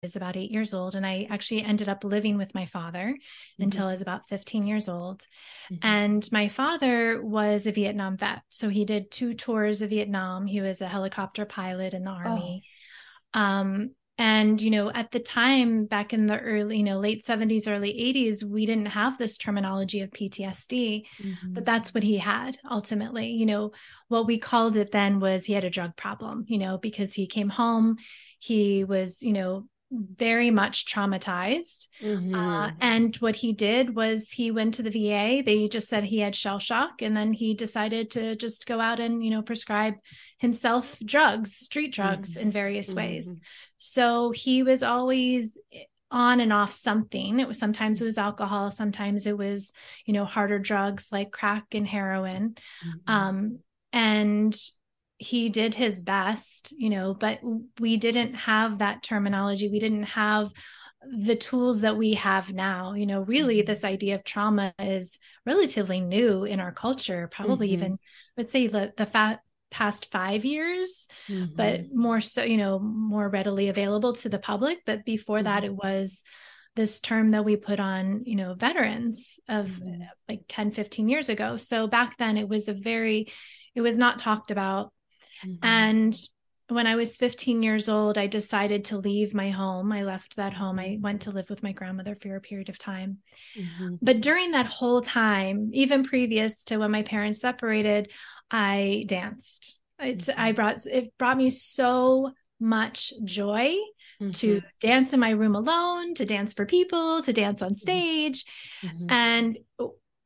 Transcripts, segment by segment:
was about 8 years old. And I actually ended up living with my father until I was about 15 years old. And my father was a Vietnam vet. So he did 2 tours of Vietnam. He was a helicopter pilot in the Army. And, at the time, back in the early, late 70s, early 80s, we didn't have this terminology of PTSD, but that's what he had ultimately. What we called it then was he had a drug problem, because he came home, he was, very much traumatized. And what he did was he went to the VA. They just said he had shell shock. And then he decided to just go out and, prescribe himself drugs, street drugs in various ways. So he was always on and off something. Sometimes it was alcohol. Sometimes it was, harder drugs like crack and heroin. And he did his best, but we didn't have that terminology. We didn't have the tools that we have now. Really this idea of trauma is relatively new in our culture, probably even, I would say the past 5 years, but more so, more readily available to the public. But before that, it was this term that we put on, veterans of like 10, 15 years ago. So back then it was not talked about. And when I was 15 years old, I decided to leave my home. I left that home. I went to live with my grandmother for a period of time. But during that whole time, even previous to when my parents separated, I danced. It brought me so much joy to dance in my room alone, to dance for people, to dance on stage. And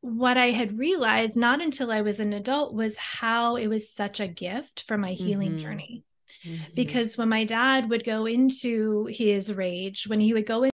what I had realized not until I was an adult was how it was such a gift for my healing journey. Because when my dad would go into his rage, when he would go